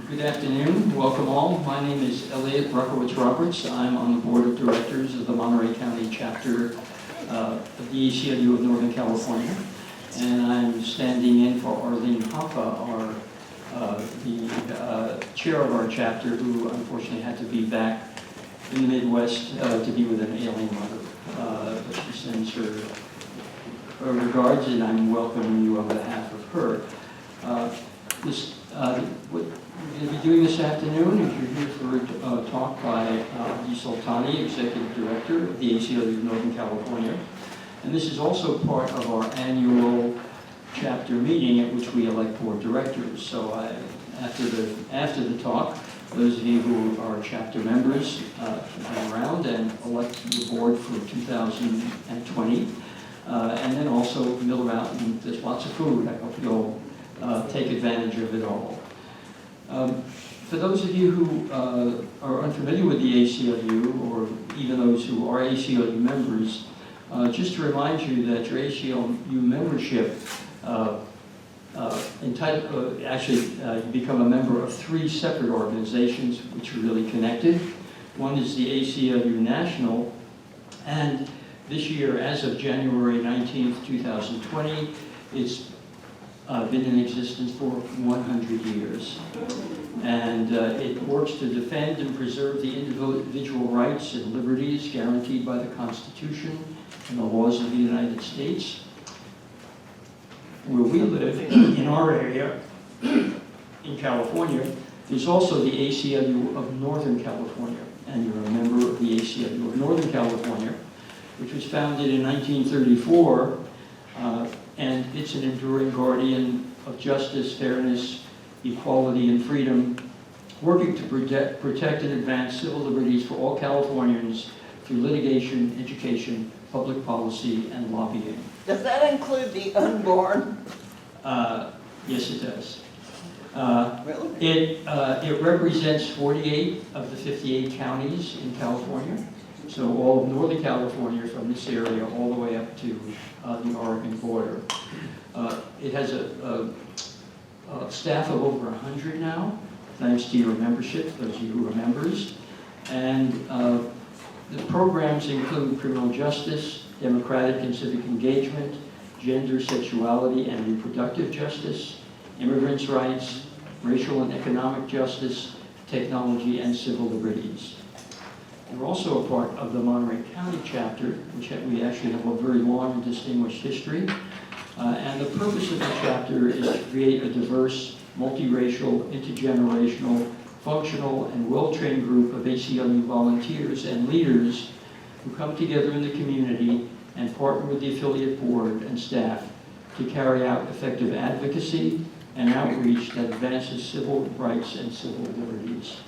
Good afternoon. Welcome all. My name is Elliot Ruckowitz-Roberts. I'm on the board of directors of the Monterey County chapter of the ACLU of Northern California. And I'm standing in for Arlene Hoffa, the chair of our chapter, who unfortunately had to be back in the Midwest to be with an ailing mother. But she sends her regards, and I'm welcoming you on behalf of her. What we're going to be doing this afternoon is you're here for a talk by Abdi Soltani, Executive Director of the ACLU of Northern California. And this is also part of our annual chapter meeting at which we elect board directors. So after the talk, those of you who are chapter members can hang around and elect the board for 2020. And then also mill around, and there's lots of food. I hope you'll take advantage of it all. For those of you who are unfamiliar with the ACLU, or even those who are ACLU members, just to remind you that your ACLU membership, you become a member of three separate organizations which are really connected. One is the ACLU National, and this year, as of January 19th, 2020, it's been in existence for 100 years. And it works to defend and preserve the individual rights and liberties guaranteed by the Constitution and the laws of the United States. Where we live, in our area, in California, there's also the ACLU of Northern California. And you're a member of the ACLU of Northern California, which was founded in 1934. And it's an enduring guardian of justice, fairness, equality, and freedom, working to protect and advance civil liberties for all Californians through litigation, education, public policy, and lobbying. Does that include the unborn? Yes, it does. Really? It represents 48 of the 58 counties in California. So all of Northern California, from this area all the way up to the Oregon border. It has a staff of over 100 now, thanks to your membership, those of you who are members. And the programs include criminal justice, democratic and civic engagement, gender, sexuality, and reproductive justice, immigrants' rights, racial and economic justice, technology, and civil liberties. We're also a part of the Monterey County chapter, which we actually have a very long and distinguished history. And the purpose of the chapter is to create a diverse, multiracial, intergenerational, functional, and well-trained group of ACLU volunteers and leaders who come together in the community and partner with the affiliate board and staff to carry out effective advocacy and outreach that advances civil rights and civil liberties.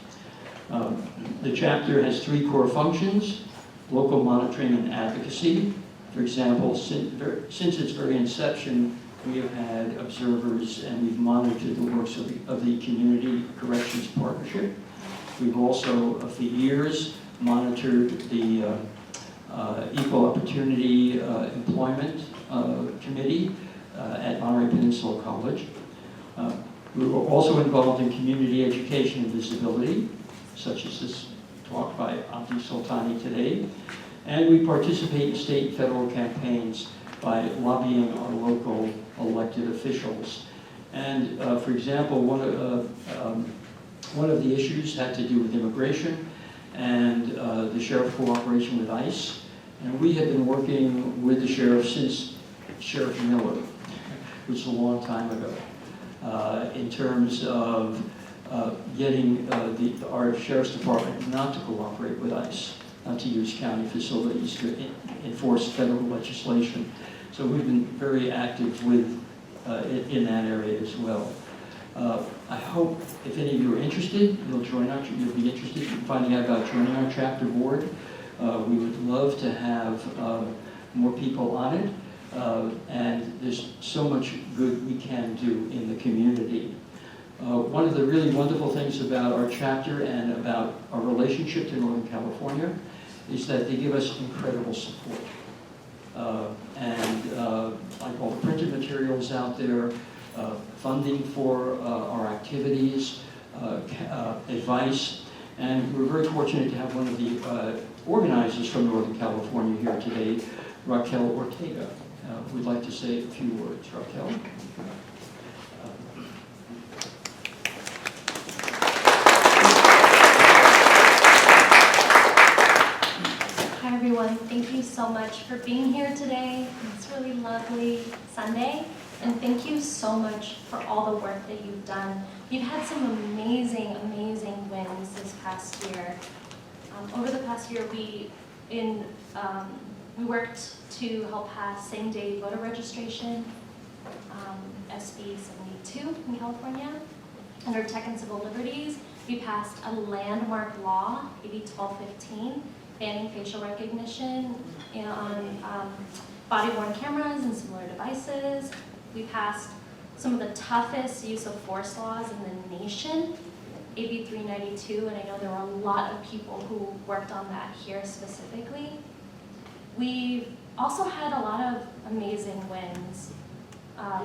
The chapter has three core functions: local monitoring and advocacy. For example, since its very inception, we have had observers and we've monitored the works of the Community Corrections Partnership. We've also, for years, monitored the Equal Opportunity Employment Committee at Monterey Peninsula College. We were also involved in community education and visibility, such as this talk by Abdi Soltani today. And we participate in state and federal campaigns by lobbying our local elected officials. And for example, one of the issues had to do with immigration and the sheriff cooperation with ICE. And we had been working with the sheriff since Sheriff Miller, which is a long time ago, in terms of getting our sheriff's department not to cooperate with ICE, not to use county facilities to enforce federal legislation. So we've been very active in that area as well. I hope if any of you are interested, you'll be interested in finding out about joining our chapter board. We would love to have more people on it, and there's so much good we can do in the community. One of the really wonderful things about our chapter and about our relationship to Northern California is that they give us incredible support. Like all the printed materials out there, funding for our activities, advice. And we're very fortunate to have one of the organizers from Northern California here today, Raquel Ortega. Would like to say a few words. Raquel? Hi everyone, thank you so much for being here today. It's a really lovely Sunday, and thank you so much for all the work that you've done. You've had some amazing, amazing wins this past year. Over the past year, we worked to help pass same-day voter registration, SB 72 in California. Under Tech and Civil Liberties, we passed a landmark law, AB 1215, banning facial recognition on body-worn cameras and similar devices. We passed some of the toughest use of force laws in the nation, AB 392, and I know there were a lot of people who worked on that here specifically. We also had a lot of amazing wins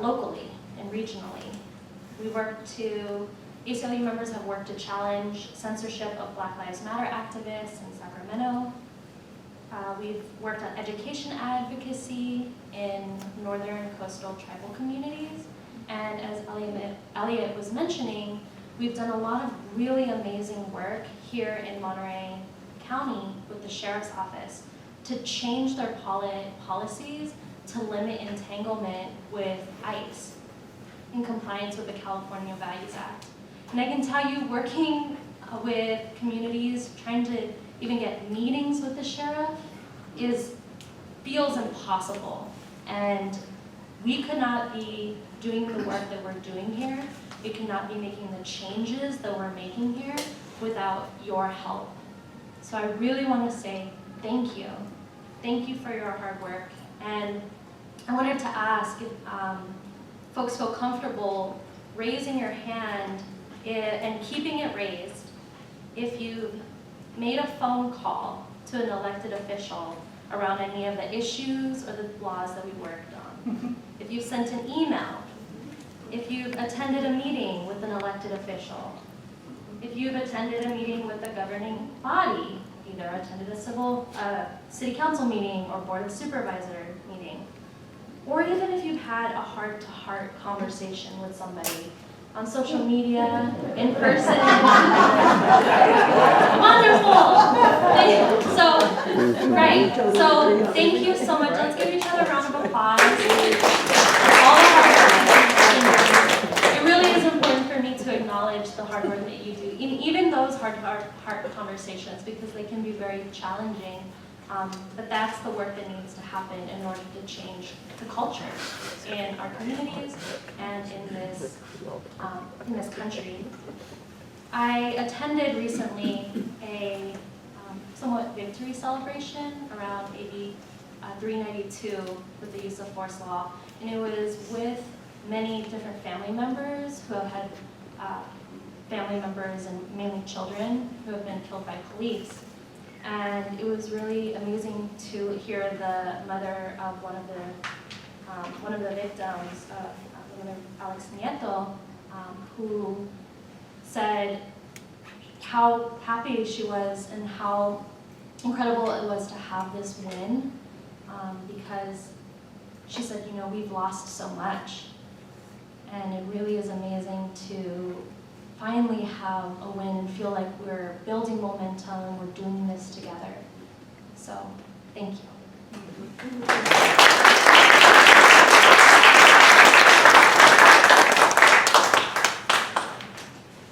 locally and regionally. ACLU members have worked to challenge censorship of Black Lives Matter activists in Sacramento. We've worked on education advocacy in northern coastal tribal communities. And as Elliot was mentioning, we've done a lot of really amazing work here in Monterey County with the Sheriff's Office to change their policies to limit entanglement with ICE in compliance with the California Values Act. And I can tell you, working with communities, trying to even get meetings with the sheriff feels impossible. And we could not be doing the work that we're doing here. We could not be making the changes that we're making here without your help. So I really want to say thank you. Thank you for your hard work. And I wanted to ask if folks feel comfortable raising your hand and keeping it raised if you've made a phone call to an elected official around any of the issues or the laws that we worked on. If you've sent an email, if you've attended a meeting with an elected official, if you've attended a meeting with the governing body, either attended a city council meeting or board of supervisor meeting, or even if you've had a heart-to-heart conversation with somebody on social media, in person. Wonderful! So thank you so much. Let's give each other a round of applause. All the hard work. It really is important for me to acknowledge the hard work that you do, even those heart conversations, because they can be very challenging. But that's the work that needs to happen in order to change the culture in our communities and in this country. I attended recently a somewhat victory celebration around AB 392 with the use of force law, and it was with many different family members who have had family members and mainly children who have been killed by police. And it was really amazing to hear the mother of one of the victims, Alex Nieto, who said how happy she was and how incredible it was to have this win, because she said, we've lost so much, and it really is amazing to finally have a win and feel like we're building momentum and we're doing this together. So, thank you.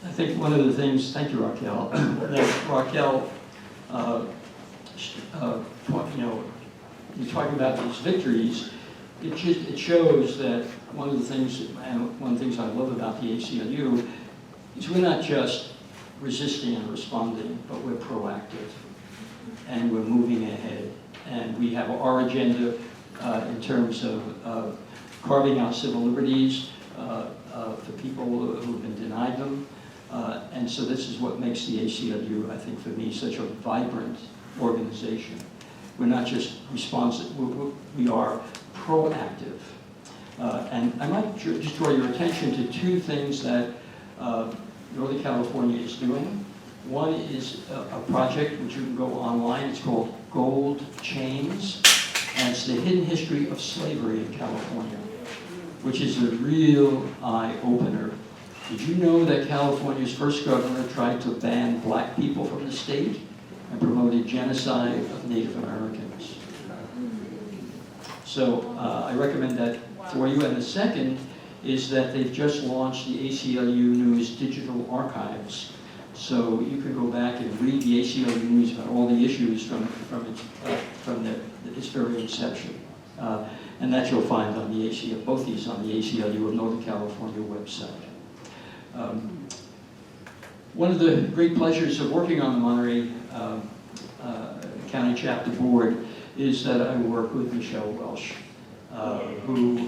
I think one of the things, thank you, Raquel, that Raquel, you're talking about these victories, it shows that one of the things I love about the ACLU is we're not just resisting and responding, but we're proactive, and we're moving ahead. And we have our agenda in terms of carving out civil liberties for people who've been denied them. And so this is what makes the ACLU, I think, for me, such a vibrant organization. We're not just responsive, we are proactive. And I might just draw your attention to two things that Northern California is doing. One is a project which you can go online. It's called Gold Chains, and it's the hidden history of slavery in California, which is a real eye-opener. Did you know that California's first governor tried to ban black people from the state and promoted genocide of Native Americans? So I recommend that for you. And the second is that they've just launched the ACLU News digital archives. So you can go back and read the ACLU News about all the issues from its very inception. And that you'll find on the ACLU, both these on the ACLU of Northern California website. One of the great pleasures of working on the Monterey County Chapter Board is that I work with Michelle Welsh, who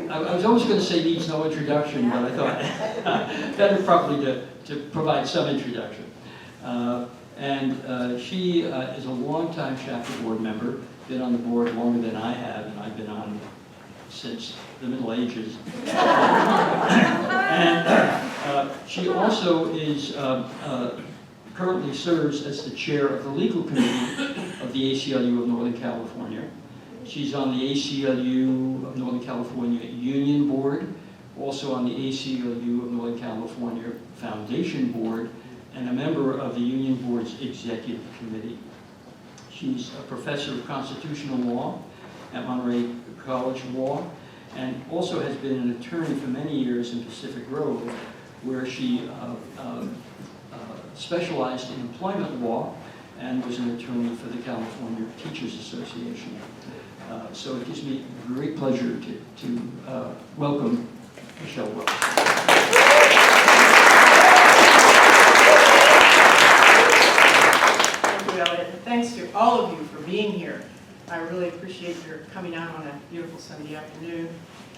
I was always going to say needs no introduction, but I thought better probably to provide some introduction. She is a longtime chapter board member, been on the board longer than I have, and I've been on since the Middle Ages. She also is currently serves as the chair of the legal committee of the ACLU of Northern California. She's on the ACLU of Northern California Union Board, also on the ACLU of Northern California Foundation Board, and a member of the Union Board's Executive Committee. She's a professor of constitutional law at Monterey College of Law, and also has been an attorney for many years in Pacific Grove, where she specialized in employment law and was an attorney for the California Teachers Association. So it gives me great pleasure to welcome Michelle Welsh. Thank you, Elliot. And thanks to all of you for being here. I really appreciate your coming out on a beautiful Sunday afternoon.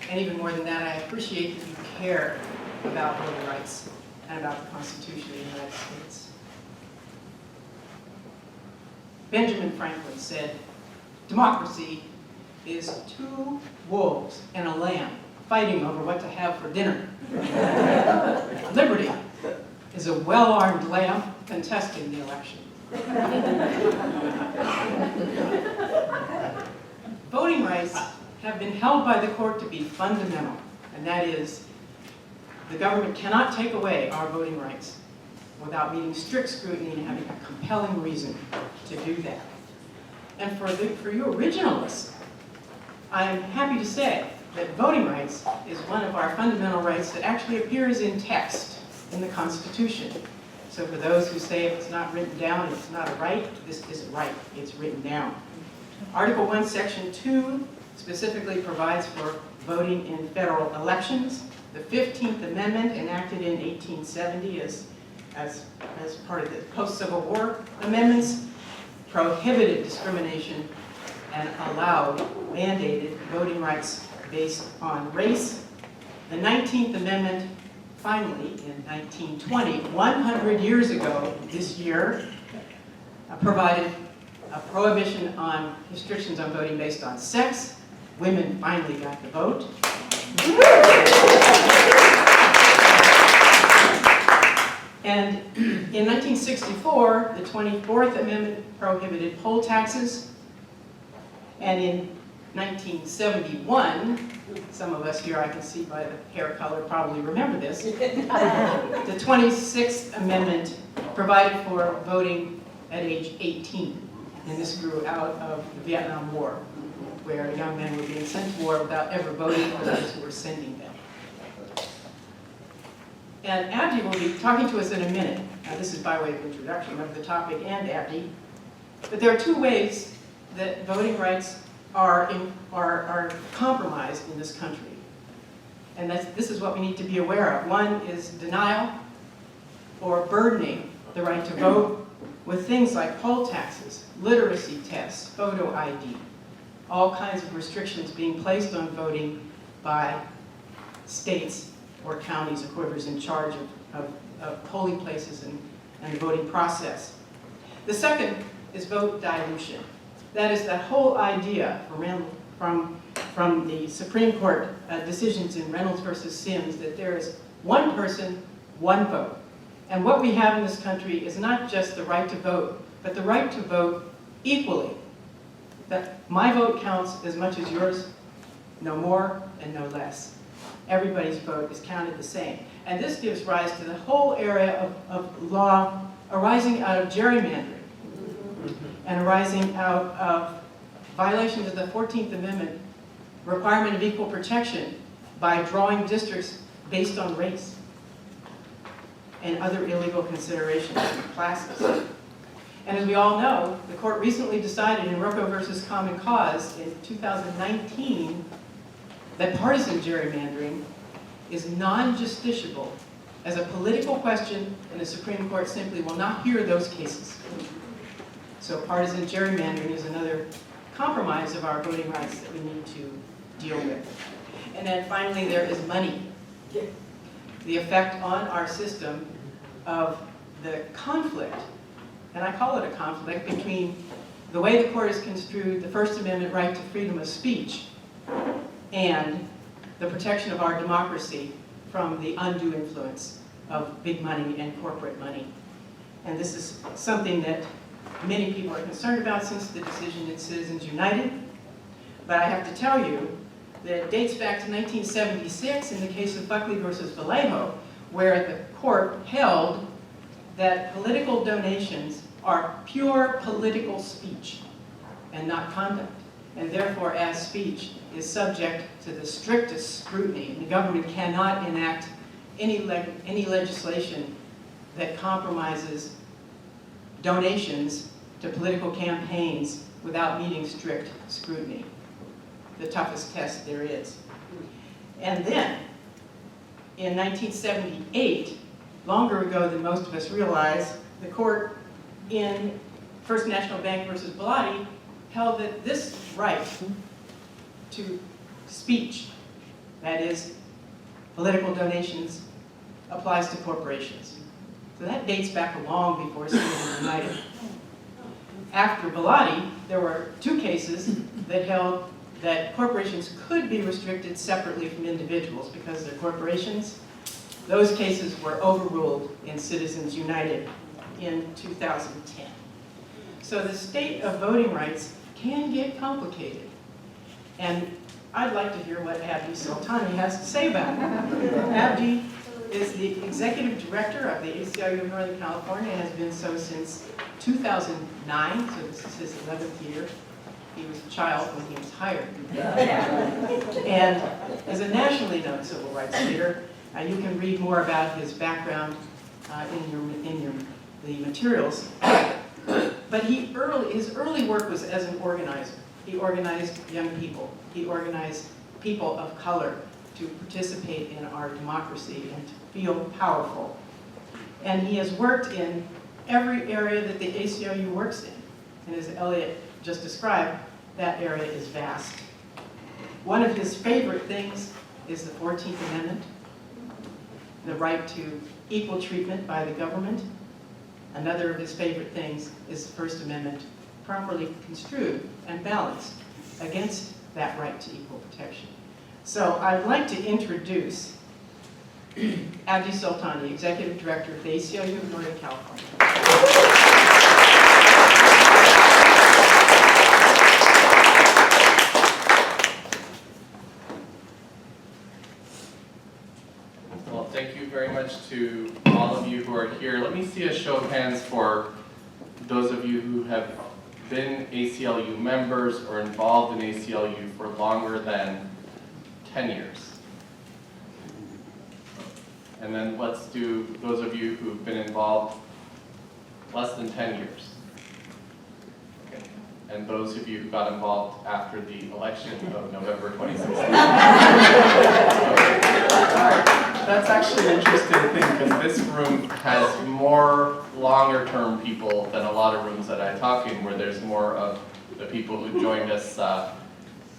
And even more than that, I appreciate that you care about voting rights and about the Constitution of the United States. Benjamin Franklin said, "Democracy is two wolves and a lamb fighting over what to have for dinner. Liberty is a well-armed lamb contesting the election." Voting rights have been held by the court to be fundamental, and that is, the government cannot take away our voting rights without meeting strict scrutiny and having a compelling reason to do that. And for you originalists, I'm happy to say that voting rights is one of our fundamental rights that actually appears in text in the Constitution. So for those who say if it's not written down, it's not a right, this is a right, it's written down. Article 1, Section 2 specifically provides for voting in federal elections. The 15th Amendment, enacted in 1870 as part of the post-Civil War amendments, prohibited discrimination and allowed mandated voting rights based on race. The 19th Amendment, finally, in 1920, 100 years ago this year, provided a prohibition on restrictions on voting based on sex. Women finally got to vote. And in 1964, the 24th Amendment prohibited poll taxes. And in 1971, some of us here, I can see by the hair color, probably remember this, the 26th Amendment provided for voting at age 18. And this grew out of the Vietnam War, where young men were being sent to war without ever voting for those who were sending them. And Abdi will be talking to us in a minute. Now, this is by way of introduction of the topic and Abdi. But there are two ways that voting rights are compromised in this country. And this is what we need to be aware of. One is denial or burdening the right to vote with things like poll taxes, literacy tests, photo ID, all kinds of restrictions being placed on voting by states or counties or whoever's in charge of polling places and the voting process. The second is vote dilution. That is that whole idea from the Supreme Court decisions in Reynolds versus Sims that there is one person, one vote. And what we have in this country is not just the right to vote, but the right to vote equally. That my vote counts as much as yours, no more and no less. Everybody's vote is counted the same. And this gives rise to the whole area of law arising out of gerrymandering and arising out of violations of the 14th Amendment, requirement of equal protection by drawing districts based on race and other illegal considerations and classes. And as we all know, the court recently decided in Rocco versus Common Cause in 2019 that partisan gerrymandering is non-justiciable as a political question, and the Supreme Court simply will not hear those cases. So partisan gerrymandering is another compromise of our voting rights that we need to deal with. And then finally, there is money. The effect on our system of the conflict, and I call it a conflict, between the way the court has construed the First Amendment right to freedom of speech and the protection of our democracy from the undue influence of big money and corporate money. And this is something that many people are concerned about since the decision in Citizens United. But I have to tell you that it dates back to 1976 in the case of Buckley versus Vallejo, where the court held that political donations are pure political speech and not conduct, and therefore as speech is subject to the strictest scrutiny. The government cannot enact any legislation that compromises donations to political campaigns without meeting strict scrutiny, the toughest test there is. And then, in 1978, longer ago than most of us realize, the court in First National Bank versus Bellotti held that this right to speech, that is, political donations, applies to corporations. So that dates back long before Citizens United. After Bellotti, there were two cases that held that corporations could be restricted separately from individuals because they're corporations. Those cases were overruled in Citizens United in 2010. So the state of voting rights can get complicated. And I'd like to hear what Abdi Soltani has to say about it. Abdi is the executive director of the ACLU of Northern California and has been so since 2009, so this is his 11th year. He was a child when he was hired. And as a nationally known civil rights leader, you can read more about his background in the materials. But his early work was as an organizer. He organized young people. He organized people of color to participate in our democracy and to feel powerful. And he has worked in every area that the ACLU works in. And as Elliot just described, that area is vast. One of his favorite things is the 14th Amendment, the right to equal treatment by the government. Another of his favorite things is the First Amendment, properly construed and balanced against that right to equal protection. So I'd like to introduce Abdi Soltani, Executive Director of the ACLU of Northern California. Well, thank you very much to all of you who are here. Let me see a show of hands for those of you who have been ACLU members or involved in ACLU for longer than 10 years. And then let's do those of you who've been involved less than 10 years. Okay. And those of you who got involved after the election of November 2016. Okay. All right. That's actually an interesting thing because this room has more longer-term people than a lot of rooms that I talk in where there's more of the people who joined us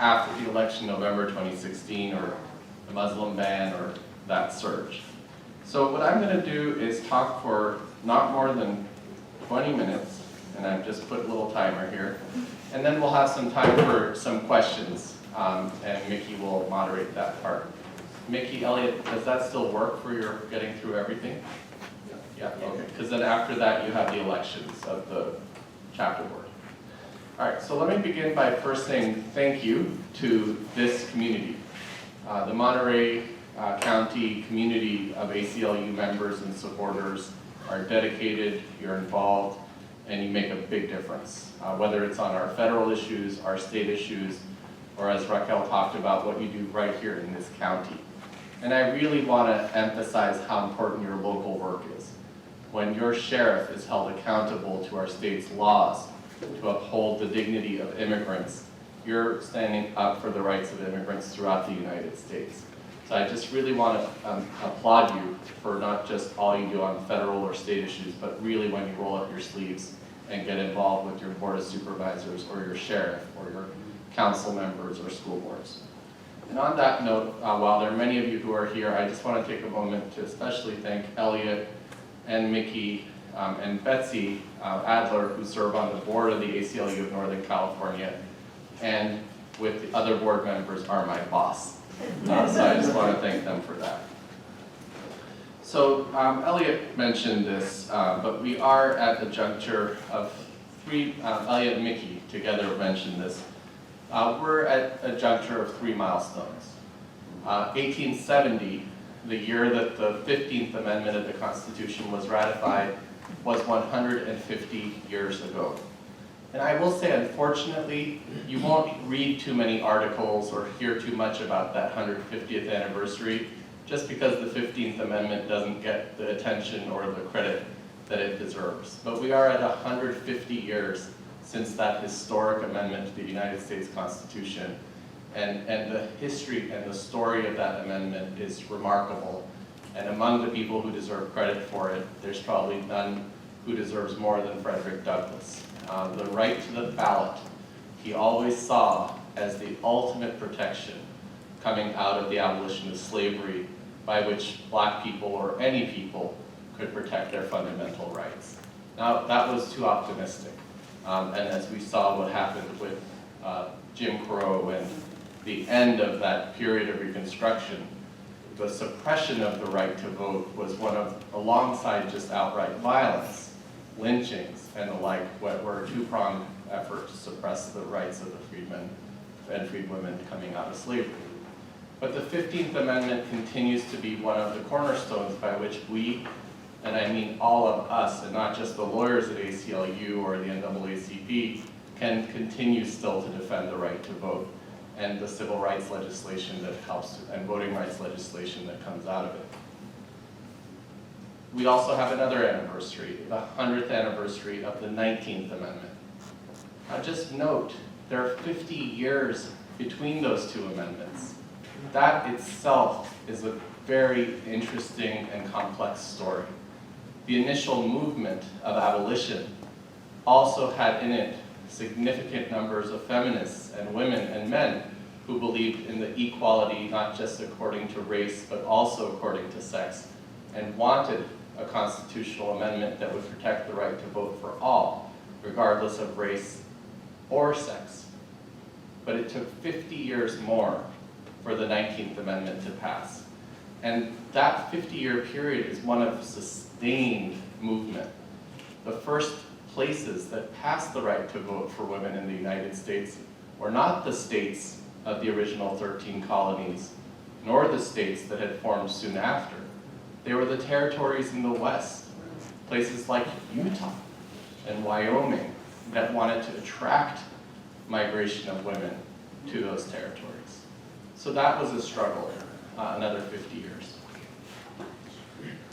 after the election, November 2016, or the Muslim ban, or that surge. So what I'm going to do is talk for not more than 20 minutes, and I've just put a little timer here, and then we'll have some time for some questions, and Mickey will moderate that part. Mickey, Elliot, does that still work for your getting through everything? Yeah, okay, because then after that you have the elections of the chapter board. All right, so let me begin by first saying thank you to this community. The Monterey County community of ACLU members and supporters are dedicated, you're involved, and you make a big difference. Whether it's on our federal issues, our state issues, or as Raquel talked about, what you do right here in this county. And I really want to emphasize how important your local work is. When your sheriff is held accountable to our state's laws to uphold the dignity of immigrants, you're standing up for the rights of immigrants throughout the United States. So I just really want to applaud you for not just all you do on federal or state issues, but really when you roll up your sleeves and get involved with your board of supervisors or your sheriff or your council members or school boards. And on that note, while there are many of you who are here, I just want to take a moment to especially thank Elliot and Mickey and Betsy Adler, who serve on the board of the ACLU of Northern California, and with the other board members are my boss. So I just want to thank them for that. So Elliot mentioned this, but we are at the juncture of Elliot and Mickey together mentioned this. We're at a juncture of 3 milestones. 1870, the year that the 15th Amendment of the Constitution was ratified, was 150 years ago. And I will say, unfortunately, you won't read too many articles or hear too much about that 150th anniversary, just because the 15th Amendment doesn't get the attention or the credit that it deserves. But we are at 150 years since that historic amendment to the United States Constitution. And the history and the story of that amendment is remarkable. And among the people who deserve credit for it, there's probably none who deserves more than Frederick Douglass. The right to the ballot, he always saw as the ultimate protection coming out of the abolition of slavery, by which black people or any people could protect their fundamental rights. Now, that was too optimistic. And as we saw what happened with Jim Crow and the end of that period of Reconstruction, the suppression of the right to vote was one of, alongside just outright violence, lynchings and the like, were a two-pronged effort to suppress the rights of the freedmen and freedwomen coming out of slavery. But the 15th Amendment continues to be one of the cornerstones by which we, and I mean all of us, and not just the lawyers at ACLU or the NAACP, can continue still to defend the right to vote and the civil rights legislation that helps, and voting rights legislation that comes out of it. We also have another anniversary, the 100th anniversary of the 19th Amendment. Now just note, there are 50 years between those two amendments. That itself is a very interesting and complex story. The initial movement of abolition also had in it significant numbers of feminists and women and men who believed in the equality, not just according to race, but also according to sex, and wanted a constitutional amendment that would protect the right to vote for all, regardless of race or sex. But it took 50 years more for the 19th Amendment to pass. And that 50-year period is one of sustained movement. The first places that passed the right to vote for women in the United States were not the states of the original 13 colonies, nor the states that had formed soon after. They were the territories in the West, places like Utah and Wyoming that wanted to attract migration of women to those territories. So that was a struggle, another 50 years.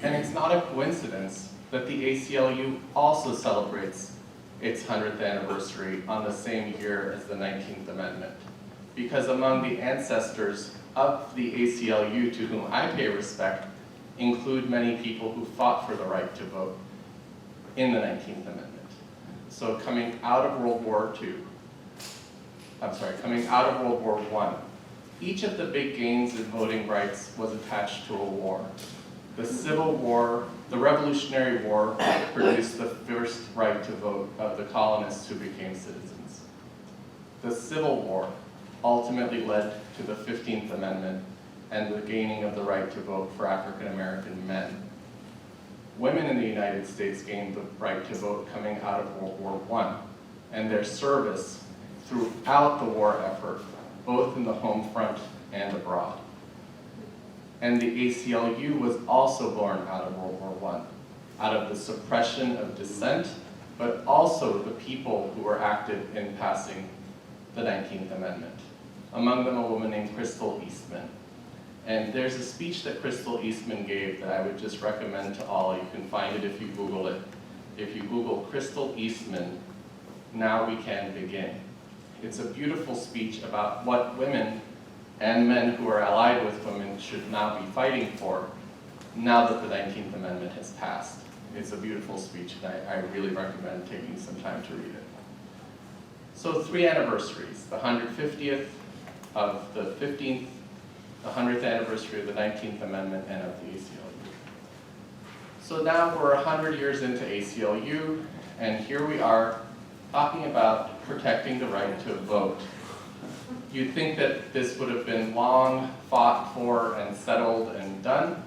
And it's not a coincidence that the ACLU also celebrates its 100th anniversary on the same year as the 19th Amendment. Because among the ancestors of the ACLU to whom I pay respect include many people who fought for the right to vote in the 19th Amendment. So coming out of World War I, each of the big gains in voting rights was attached to a war. The Civil War, the Revolutionary War, produced the first right to vote of the colonists who became citizens. The Civil War ultimately led to the 15th Amendment, and the gaining of the right to vote for African American men. Women in the United States gained the right to vote coming out of World War I, and their service throughout the war effort, both in the home front and abroad. And the ACLU was also born out of World War I, out of the suppression of dissent, but also the people who were active in passing the 19th Amendment. Among them, a woman named Crystal Eastman. And there's a speech that Crystal Eastman gave that I would just recommend to all. You can find it if you Google it. If you Google Crystal Eastman, "Now We Can Begin." It's a beautiful speech about what women and men who are allied with women should now be fighting for now that the 19th Amendment has passed. It's a beautiful speech, and I really recommend taking some time to read it. So 3 anniversaries, the 150th of the 15th, the 100th anniversary of the 19th Amendment, and of the ACLU. So now we're 100 years into ACLU, and here we are talking about protecting the right to vote. You'd think that this would have been long fought for and settled and done,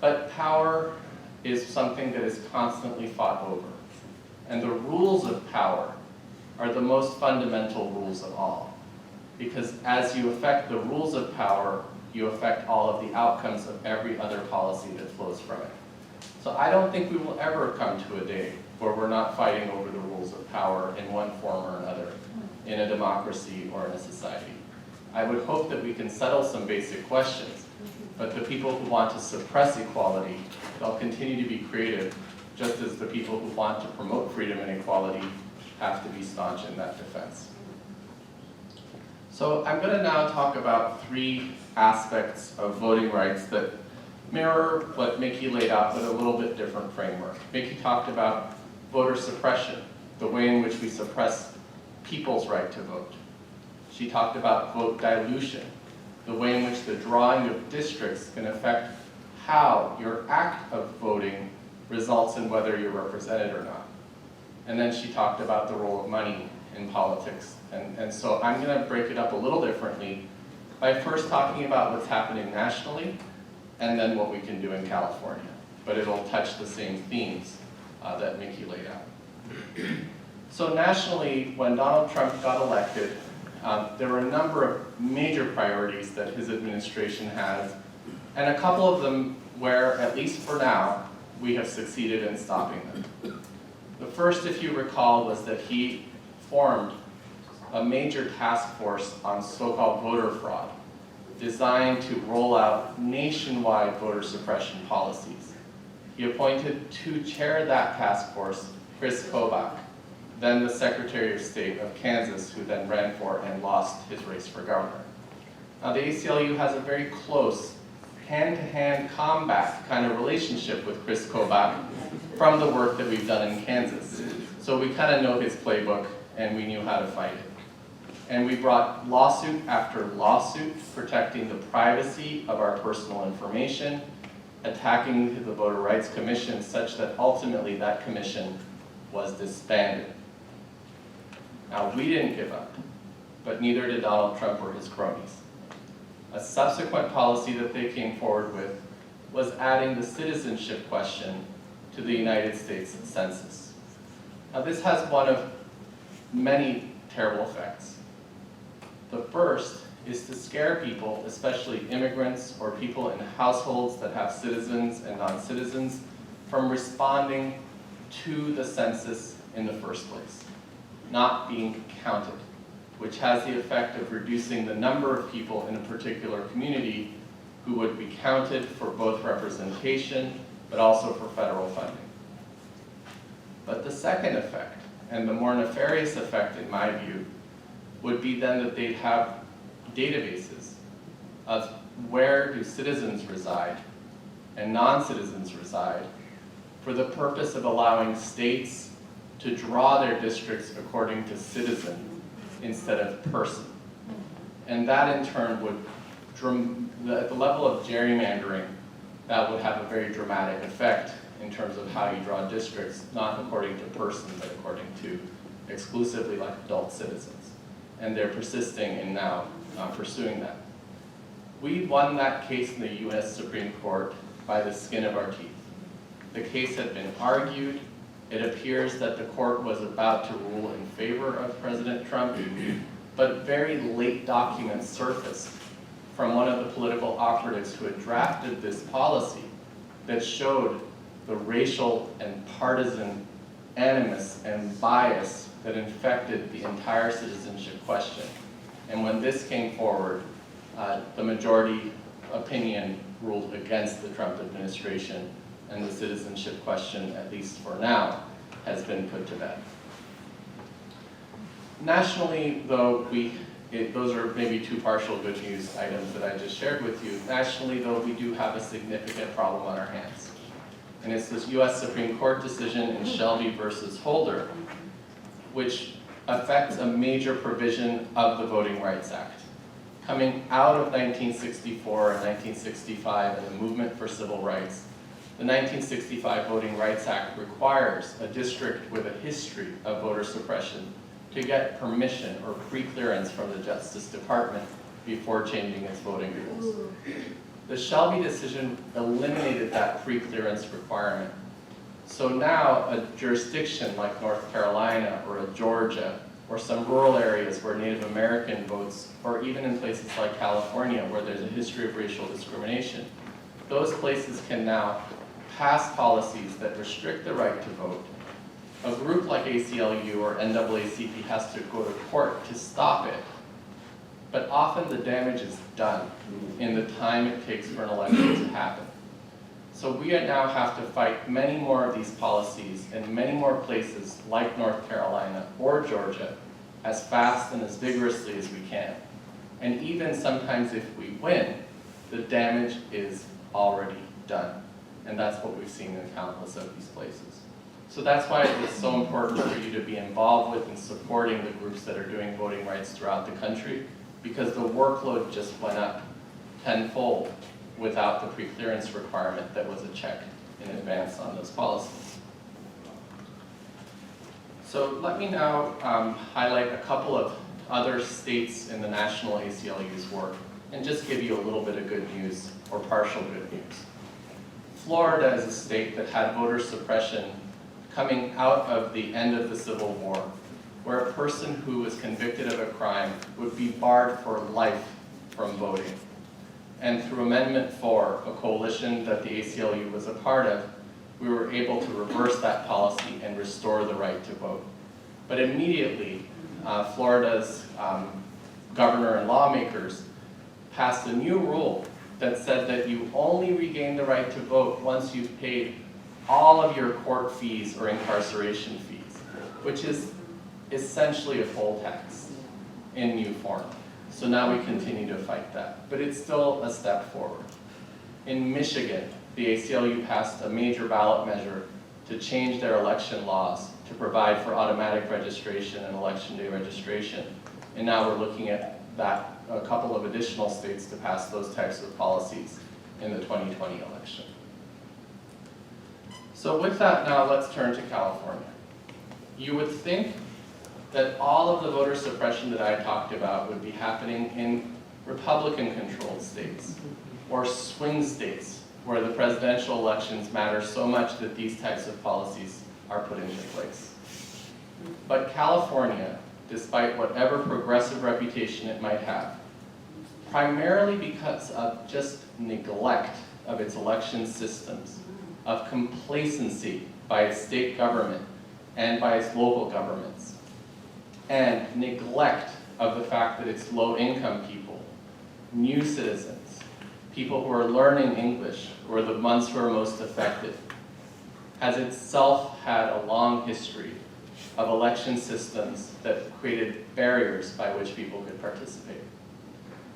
but power is something that is constantly fought over. And the rules of power are the most fundamental rules of all. Because as you affect the rules of power, you affect all of the outcomes of every other policy that flows from it. So I don't think we will ever come to a day where we're not fighting over the rules of power in one form or another, in a democracy or in a society. I would hope that we can settle some basic questions, but the people who want to suppress equality, they'll continue to be creative, just as the people who want to promote freedom and equality have to be staunch in that defense. So I'm going to now talk about 3 aspects of voting rights that mirror what Mickey laid out, but a little bit different framework. Mickey talked about voter suppression, the way in which we suppress people's right to vote. She talked about vote dilution, the way in which the drawing of districts can affect how your act of voting results in whether you're represented or not. And then she talked about the role of money in politics. And so I'm going to break it up a little differently by first talking about what's happening nationally, and then what we can do in California. But it'll touch the same themes that Mickey laid out. So nationally, when Donald Trump got elected, there were a number of major priorities that his administration has, and a couple of them where, at least for now, we have succeeded in stopping them. The first, if you recall, was that he formed a major task force on so-called voter fraud, designed to roll out nationwide voter suppression policies. He appointed to chair that task force Chris Kobach, then the Secretary of State of Kansas, who then ran for and lost his race for governor. Now the ACLU has a very close hand-to-hand combat kind of relationship with Chris Kobach from the work that we've done in Kansas. So we kind of know his playbook, and we knew how to fight it. And we brought lawsuit after lawsuit protecting the privacy of our personal information, attacking the Voter Rights Commission such that ultimately that commission was disbanded. Now we didn't give up, but neither did Donald Trump or his cronies. A subsequent policy that they came forward with was adding the citizenship question to the United States Census. Now this has one of many terrible effects. The first is to scare people, especially immigrants or people in households that have citizens and non-citizens, from responding to the census in the first place, not being counted, which has the effect of reducing the number of people in a particular community who would be counted for both representation, but also for federal funding. But the second effect, and the more nefarious effect in my view, would be then that they'd have databases of where do citizens reside and non-citizens reside for the purpose of allowing states to draw their districts according to citizen instead of person. And that in turn would, at the level of gerrymandering, that would have a very dramatic effect in terms of how you draw districts, not according to person, but according to exclusively like adult citizens. And they're persisting in now pursuing that. We won that case in the US Supreme Court by the skin of our teeth. The case had been argued. It appears that the court was about to rule in favor of President Trump, but very late documents surfaced from one of the political operatives who had drafted this policy that showed the racial and partisan animus and bias that infected the entire citizenship question. And when this came forward, the majority opinion ruled against the Trump administration, and the citizenship question, at least for now, has been put to bed. Nationally, though, those are maybe two partial good news items that I just shared with you. Nationally, though, we do have a significant problem on our hands. And it's this US Supreme Court decision in Shelby versus Holder, which affects a major provision of the Voting Rights Act. Coming out of 1964 and 1965 and the movement for civil rights, the 1965 Voting Rights Act requires a district with a history of voter suppression to get permission or pre-clearance from the Justice Department before changing its voting rules. The Shelby decision eliminated that pre-clearance requirement. So now a jurisdiction like North Carolina or a Georgia or some rural areas where Native American votes, or even in places like California where there's a history of racial discrimination, those places can now pass policies that restrict the right to vote. A group like ACLU or NAACP has to go to court to stop it, but often the damage is done in the time it takes for an election to happen. So we now have to fight many more of these policies in many more places like North Carolina or Georgia as fast and as vigorously as we can. And even sometimes if we win, the damage is already done. And that's what we've seen in countless of these places. So that's why it's so important for you to be involved with and supporting the groups that are doing voting rights throughout the country, because the workload just went up tenfold without the pre-clearance requirement that was a check in advance on those policies. So let me now highlight a couple of other states in the national ACLU's work and just give you a little bit of good news or partial good news. Florida is a state that had voter suppression coming out of the end of the Civil War, where a person who was convicted of a crime would be barred for life from voting. And through Amendment 4, a coalition that the ACLU was a part of, we were able to reverse that policy and restore the right to vote. But immediately, Florida's governor and lawmakers passed a new rule that said that you only regain the right to vote once you've paid all of your court fees or incarceration fees, which is essentially a poll tax in new form. So now we continue to fight that, but it's still a step forward. In Michigan, the ACLU passed a major ballot measure to change their election laws to provide for automatic registration and election day registration. And now we're looking at that, a couple of additional states to pass those types of policies in the 2020 election. So with that, now let's turn to California. You would think that all of the voter suppression that I talked about would be happening in Republican-controlled states or swing states where the presidential elections matter so much that these types of policies are put into place. But California, despite whatever progressive reputation it might have, primarily because of just neglect of its election systems, of complacency by its state government and by its local governments, and neglect of the fact that it's low-income people, new citizens, people who are learning English, who are the ones who are most affected, has itself had a long history of election systems that created barriers by which people could participate.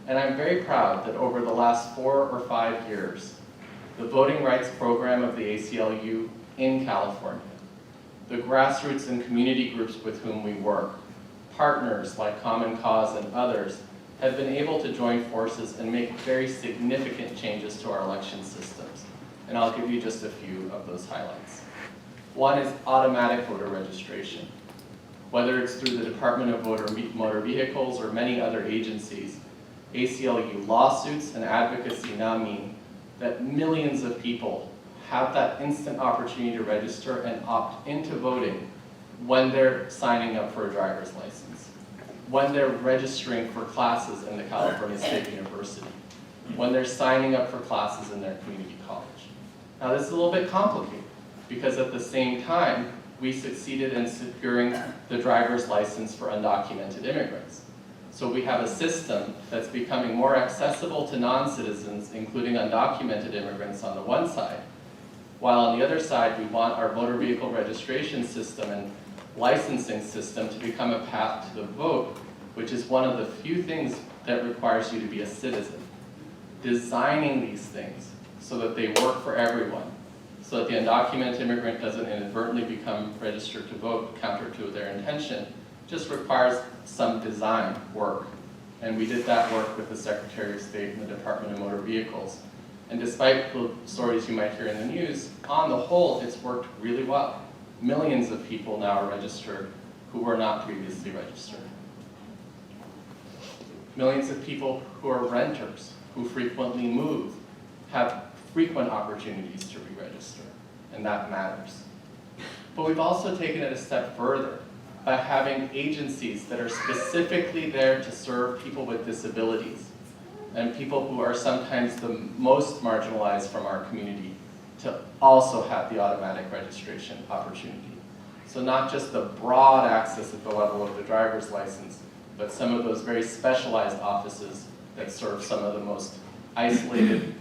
And I'm very proud that over the last 4 or 5 years, the voting rights program of the ACLU in California, the grassroots and community groups with whom we work, partners like Common Cause and others, have been able to join forces and make very significant changes to our election systems. And I'll give you just a few of those highlights. One is automatic voter registration. Whether it's through the Department of Motor Vehicles or many other agencies, ACLU lawsuits and advocacy now mean that millions of people have that instant opportunity to register and opt into voting when they're signing up for a driver's license, when they're registering for classes in the California State University, when they're signing up for classes in their community college. Now this is a little bit complicated because at the same time, we succeeded in securing the driver's license for undocumented immigrants. So we have a system that's becoming more accessible to non-citizens, including undocumented immigrants on the one side, while on the other side, we want our motor vehicle registration system and licensing system to become a path to the vote, which is one of the few things that requires you to be a citizen. Designing these things so that they work for everyone, so that the undocumented immigrant doesn't inadvertently become registered to vote counter to their intention, just requires some design work. And we did that work with the Secretary of State and the Department of Motor Vehicles. And despite the stories you might hear in the news, on the whole, it's worked really well. Millions of people now are registered who were not previously registered. Millions of people who are renters, who frequently move, have frequent opportunities to re-register, and that matters. But we've also taken it a step further by having agencies that are specifically there to serve people with disabilities and people who are sometimes the most marginalized from our community to also have the automatic registration opportunity. So not just the broad access at the level of the driver's license, but some of those very specialized offices that serve some of the most isolated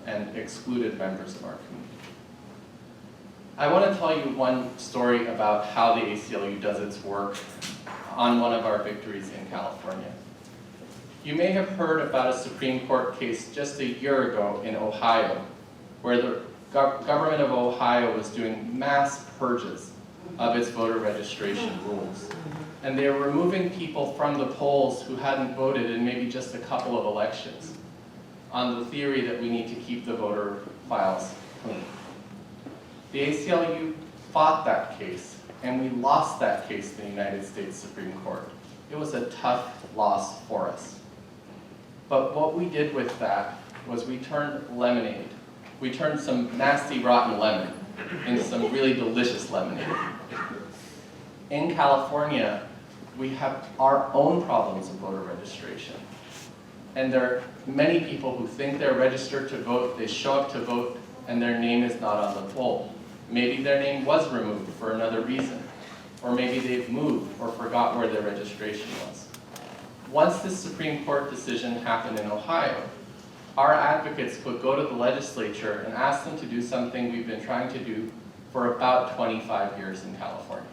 and excluded members of our community. I want to tell you one story about how the ACLU does its work on one of our victories in California. You may have heard about a Supreme Court case just a year ago in Ohio, where the government of Ohio was doing mass purges of its voter registration rules. And they were removing people from the polls who hadn't voted in maybe just a couple of elections on the theory that we need to keep the voter files clean. The ACLU fought that case, and we lost that case in the United States Supreme Court. It was a tough loss for us. But what we did with that was we turned lemonade. We turned some nasty, rotten lemon into some really delicious lemonade. In California, we have our own problems of voter registration. And there are many people who think they're registered to vote, they show up to vote, and their name is not on the poll. Maybe their name was removed for another reason. Or maybe they've moved or forgot where their registration was. Once this Supreme Court decision happened in Ohio, our advocates could go to the legislature and ask them to do something we've been trying to do for about 25 years in California.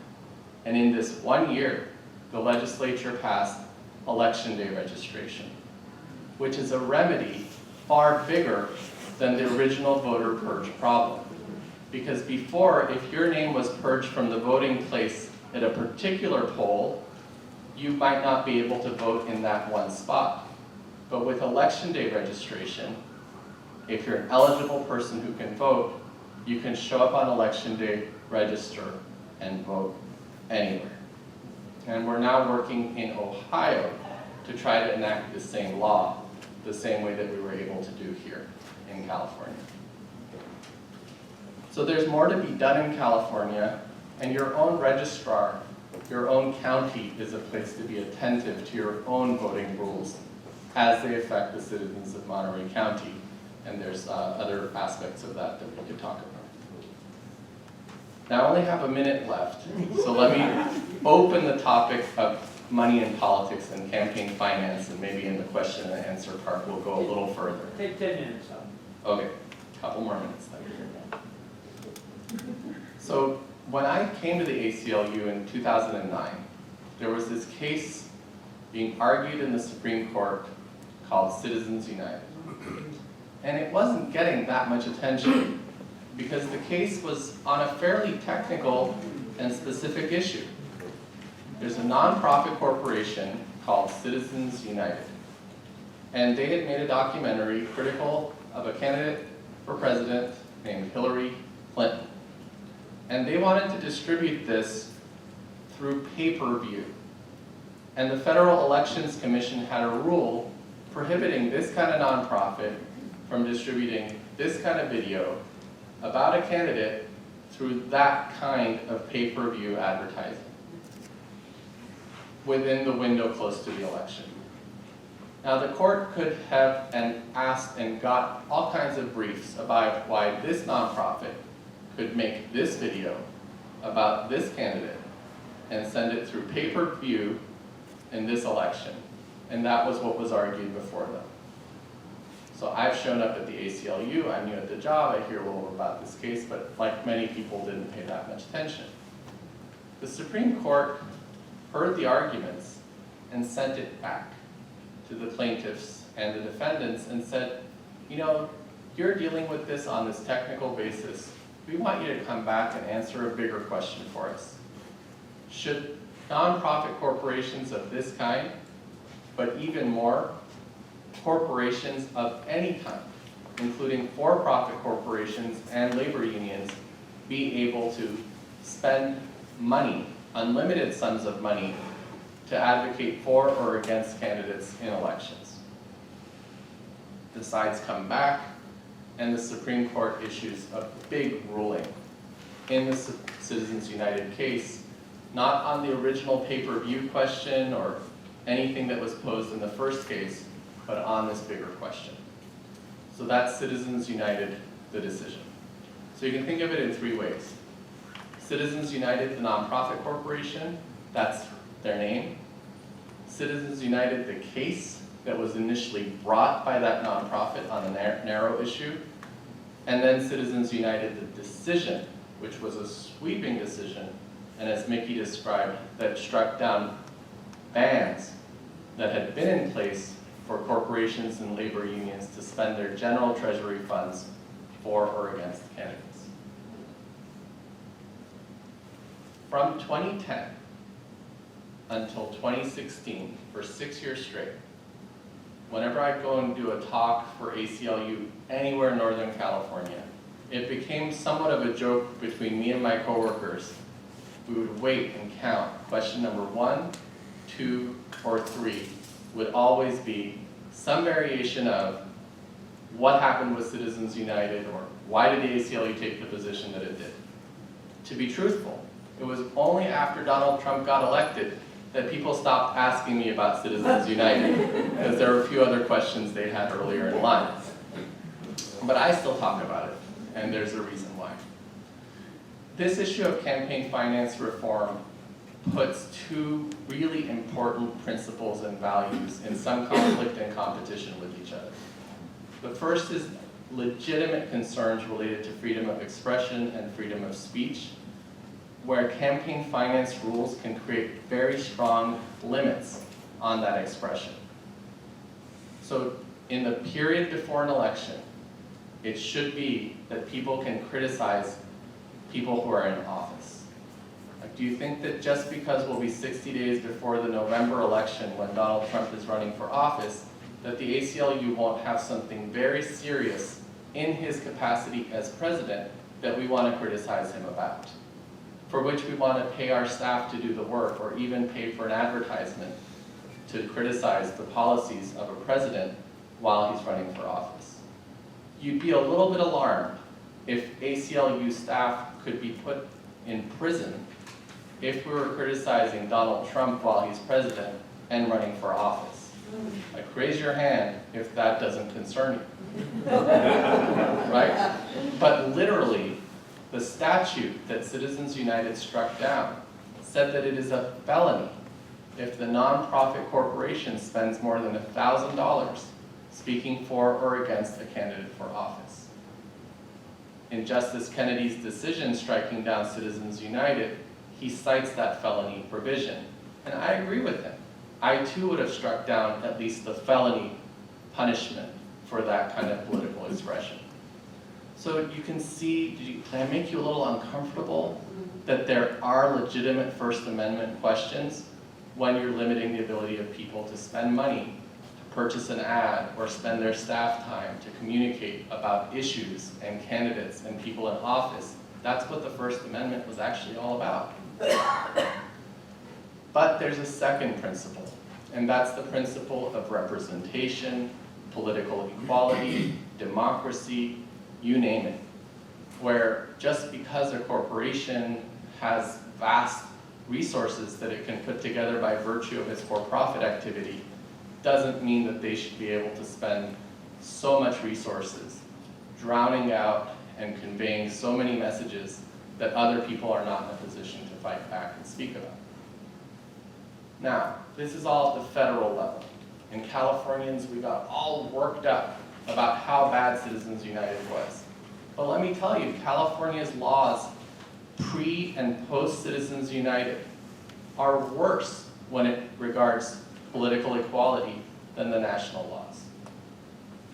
And in this 1 year, the legislature passed Election Day registration, which is a remedy far bigger than the original voter purge problem. Because before, if your name was purged from the voting place at a particular poll, you might not be able to vote in that one spot. But with Election Day registration, if you're an eligible person who can vote, you can show up on Election Day, register, and vote anywhere. And we're now working in Ohio to try to enact the same law, the same way that we were able to do here in California. So there's more to be done in California, and your own registrar, your own county is a place to be attentive to your own voting rules as they affect the citizens of Monterey County. And there's other aspects of that we could talk about. Now I only have a minute left, so let me open the topic of money in politics and campaign finance, and maybe in the question and answer part we'll go a little further. Take 10 minutes up. Okay, a couple more minutes then. So when I came to the ACLU in 2009, there was this case being argued in the Supreme Court called Citizens United. And it wasn't getting that much attention because the case was on a fairly technical and specific issue. There's a nonprofit corporation called Citizens United. And they had made a documentary critical of a candidate for president named Hillary Clinton. And they wanted to distribute this through pay-per-view. And the Federal Elections Commission had a rule prohibiting this kind of nonprofit from distributing this kind of video about a candidate through that kind of pay-per-view advertising within the window close to the election. Now the court could have asked and got all kinds of briefs about why this nonprofit could make this video about this candidate and send it through pay-per-view in this election. And that was what was argued before them. So I've shown up at the ACLU, I'm new at the job, I hear a little about this case, but like many people didn't pay that much attention. The Supreme Court heard the arguments and sent it back to the plaintiffs and the defendants and said, you know, you're dealing with this on this technical basis. We want you to come back and answer a bigger question for us. Should nonprofit corporations of this kind, but even more, corporations of any kind, including for-profit corporations and labor unions, be able to spend money, unlimited sums of money, to advocate for or against candidates in elections? The sides come back, and the Supreme Court issues a big ruling in the Citizens United case, not on the original pay-per-view question or anything that was posed in the first case, but on this bigger question. So that's Citizens United, the decision. So you can think of it in three ways. Citizens United, the nonprofit corporation, that's their name. Citizens United, the case that was initially brought by that nonprofit on a narrow issue. And then Citizens United, the decision, which was a sweeping decision, and as Mickey described, that struck down bans that had been in place for corporations and labor unions to spend their general treasury funds for or against candidates. From 2010 until 2016, for 6 years straight, whenever I'd go and do a talk for ACLU anywhere in Northern California, it became somewhat of a joke between me and my coworkers. We would wait and count. Question number 1, 2, or 3 would always be some variation of what happened with Citizens United, or why did the ACLU take the position that it did. To be truthful, it was only after Donald Trump got elected that people stopped asking me about Citizens United, because there were a few other questions they had earlier in line. But I still talk about it, and there's a reason why. This issue of campaign finance reform puts two really important principles and values in some conflict and competition with each other. The first is legitimate concerns related to freedom of expression and freedom of speech, where campaign finance rules can create very strong limits on that expression. So in the period before an election, it should be that people can criticize people who are in office. Like, do you think that just because we'll be 60 days before the November election when Donald Trump is running for office, that the ACLU won't have something very serious in his capacity as president that we want to criticize him about, for which we want to pay our staff to do the work, or even pay for an advertisement to criticize the policies of a president while he's running for office? You'd be a little bit alarmed if ACLU staff could be put in prison if we were criticizing Donald Trump while he's president and running for office. Like, raise your hand if that doesn't concern you. Right? But literally, the statute that Citizens United struck down said that it is a felony if the nonprofit corporation spends more than $1,000 speaking for or against a candidate for office. In Justice Kennedy's decision striking down Citizens United, he cites that felony provision. And I agree with him. I too would have struck down at least the felony punishment for that kind of political expression. So you can see, did I make you a little uncomfortable that there are legitimate First Amendment questions when you're limiting the ability of people to spend money, to purchase an ad, or spend their staff time to communicate about issues and candidates and people in office? That's what the First Amendment was actually all about. But there's a second principle And that's the principle of representation, political equality, democracy, you name it. Where just because a corporation has vast resources that it can put together by virtue of its for-profit activity doesn't mean that they should be able to spend so much resources drowning out and conveying so many messages that other people are not in a position to fight back and speak about. Now, this is all at the federal level. In Californians, we got all worked up about how bad Citizens United was. But let me tell you, California's laws pre and post Citizens United are worse when it regards political equality than the national laws.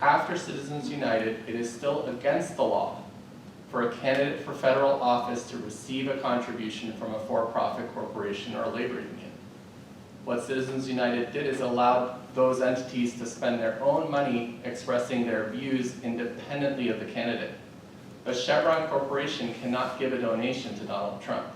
After Citizens United, it is still against the law for a candidate for federal office to receive a contribution from a for-profit corporation or labor union. What Citizens United did is allowed those entities to spend their own money expressing their views independently of the candidate. A Chevron corporation cannot give a donation to Donald Trump.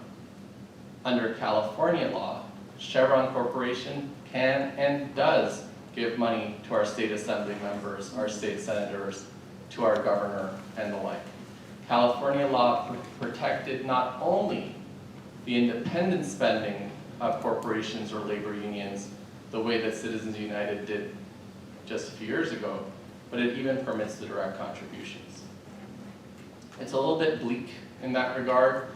Under California law, Chevron Corporation can and does give money to our state assembly members, our state senators, to our governor, and the like. California law protected not only the independent spending of corporations or labor unions the way that Citizens United did just a few years ago, but it even permits the direct contributions. It's a little bit bleak in that regard